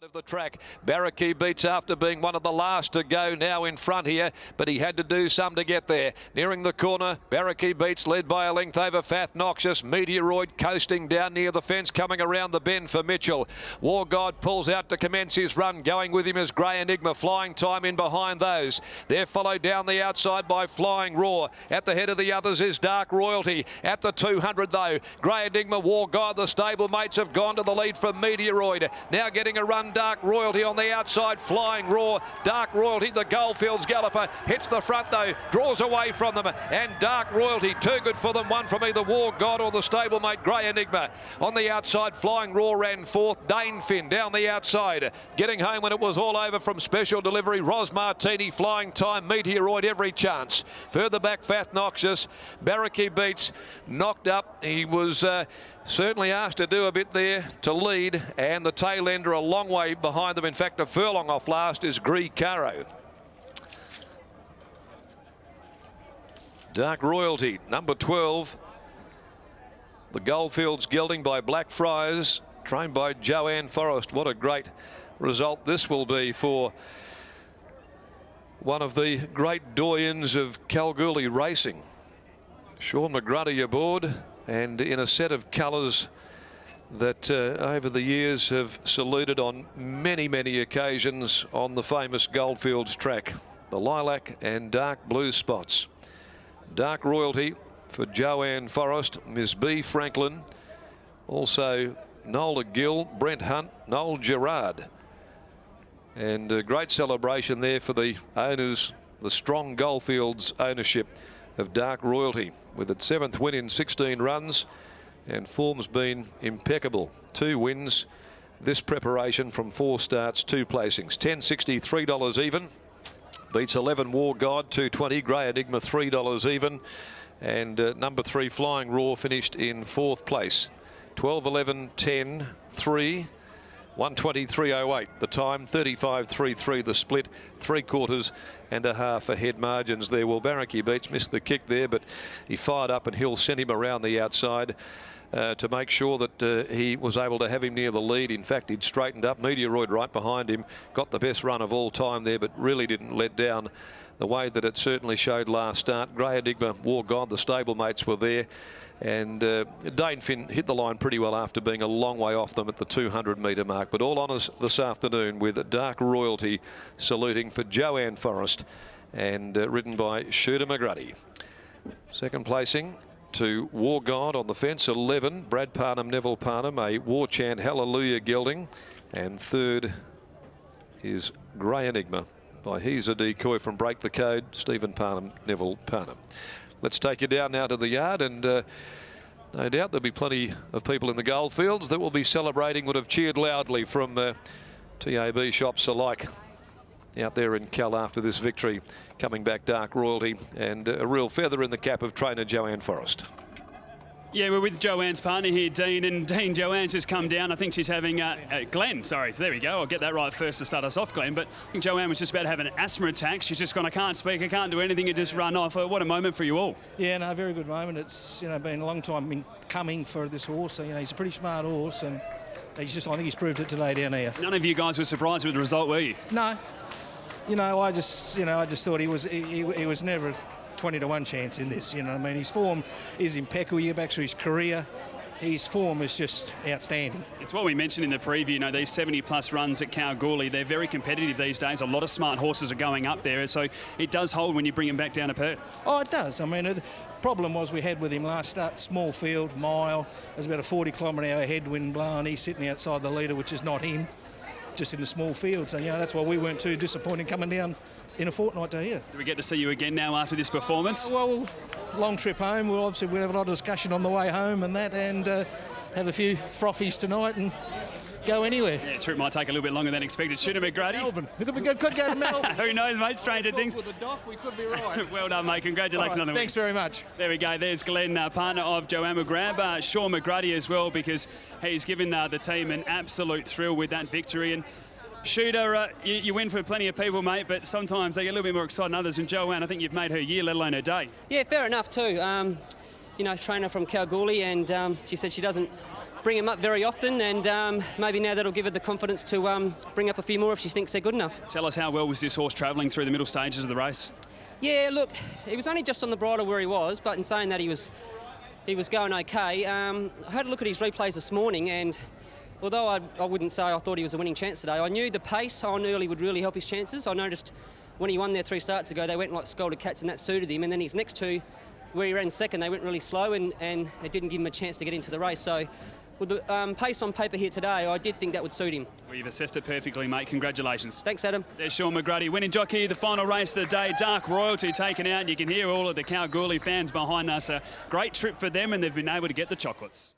Of the track. Barracky beats after being one of the last to go now in front here, but he had to do some to get there. Nearing the corner, Barracky beats, led by a length over Fat Noxious. Meteoroid coasting down near the fence, coming around the bend for Mitchell. War God pulls out to commence his run. Going with him is Grey Enigma. Flying Time in behind those. They're followed down the outside by Flying Roar. At the head of the others is Dark Royalty. At the 200 though, Grey Enigma, War God, the stablemates have gone to the lead from Meteoroid. Now getting a run, Dark Royalty on the outside. Flying Roar. Dark Royalty, the Goldfields galloper, hits the front though, draws away from them, and Dark Royalty, too good for them, one from either War God or the stablemate Grey Enigma. On the outside, Flying Roar ran fourth. Dane Finn down the outside, getting home when it was all over from Special Delivery. Ros Martini, Flying Time, Meteoroid, every chance. Further back, Fat Noxious. Barracky beats, knocked up. He was certainly asked to do a bit there to lead, and the tail ender a long way behind them. In fact, a furlong off last is Gree Caro. Dark Royalty, number 12. The Goldfields gelding by Blackfriars, trained by Joanne Forrest. What a great result this will be for one of the great doyens of Kalgoorlie racing. Sean McGruddy aboard, and in a set of colours that over the years have saluted on many, many occasions on the famous Goldfields track. The lilac and dark blue spots. Dark Royalty for Joanne Forrest, Miss B. Franklin, also Nola Gill, Brent Hunt, Noel Gerard. And a great celebration there for the owners, the strong Goldfields ownership of Dark Royalty, with its 7th win in 16 runs, and form's been impeccable. 2 wins this preparation from 4 starts, 2 placings. $10.60, $3 even. Beats 11 War God, $2.20. Grey Enigma, $3 even. And number 3 Flying Roar finished in 4th place. 12, 11, 10, 3. 123.08 the time, 35.33 the split, 3/4 and a half ahead margins there. Well, Barracky beats, missed the kick there, but he fired up and Hill sent him around the outside to make sure that he was able to have him near the lead. In fact, he'd straightened up. Meteoroid right behind him, got the best run of all time there, but really didn't let down the way that it certainly showed last start. Grey Enigma, War God, the stablemates were there. And Dane Finn hit the line pretty well after being a long way off them at the 200-metre mark. But all honours this afternoon with Dark Royalty saluting for Joanne Forrest, and ridden by Shooter McGruddy. Second placing to War God on the fence, 11, Brad Parnham, Neville Parnham, a War Chant Hallelujah gelding. And third is Grey Enigma by He's a Decoy from Break the Code, Stephen Parnham, Neville Parnham. Let's take you down now to the yard, and no doubt there'll be plenty of people in the Goldfields that will be celebrating, would have cheered loudly from TAB shops alike out there in Cal after this victory. Coming back, Dark Royalty, and a real feather in the cap of trainer Joanne Forrest. Yeah, we're with Joanne's partner here, Dean, and Dean, Joanne's just come down. I think she's having Glenn, sorry, so there we go. I'll get that right first to start us off, Glenn, but I think Joanne was just about to have an asthma attack. She's just gone, I can't speak, I can't do anything, and just run off. What a moment for you all. Yeah, no, very good moment. It's, been a long time in coming for this horse. So, he's a pretty smart horse, and I think he's proved it today down here. None of you guys were surprised with the result, were you? No. I just thought he was never a 20-to-1 chance in this. His form is impeccable. You go back to his career, his form is just outstanding. It's what we mentioned in the preview, these 70-plus runs at Kalgoorlie, they're very competitive these days. A lot of smart horses are going up there, so it does hold when you bring him back down to Perth. Oh, it does. The problem was we had with him last start, small field, mile. There's about a 40-kilometre-hour headwind blowing. He's sitting outside the leader, which is not him, just in the small field. So, that's why we weren't too disappointed coming down in a fortnight to here. Do we get to see you again now after this performance? Well, long trip home. We'll have a lot of discussion on the way home and that, and have a few frothies tonight and go anywhere. Yeah, trip might take a little bit longer than expected. Shooter McGruddy. Melbourne. We could go to Melbourne. Who knows, mate? Stranger things. With the doc, we could be right. Well done, mate. Congratulations on the win. Thanks very much. There we go. There's Glenn, partner of Joanne McGrab. Sean McGruddy as well, because he's given the team an absolute thrill with that victory. And Shooter, you win for plenty of people, mate, but sometimes they get a little bit more excited than others. And Joanne, I think you've made her year, let alone her day. Yeah, fair enough too. Trainer from Kalgoorlie, and she said she doesn't bring him up very often, and maybe now that'll give her the confidence to bring up a few more if she thinks they're good enough. Tell us, how well was this horse travelling through the middle stages of the race? Yeah, look, he was only just on the bridle where he was, but in saying that, he was going okay. I had a look at his replays this morning, and although I wouldn't say I thought he was a winning chance today, I knew the pace on early would really help his chances. I noticed when he won there 3 starts ago, they went like scolded cats, and that suited him. And then his next 2, where he ran second, they went really slow, and it didn't give him a chance to get into the race. So with the pace on paper here today, I did think that would suit him. Well, you've assessed it perfectly, mate. Congratulations. Thanks, Adam. There's Sean McGrady, winning jockey, the final race of the day. Dark Royalty taken out, and you can hear all of the Kalgoorlie fans behind us. A great trip for them, and they've been able to get the chocolates.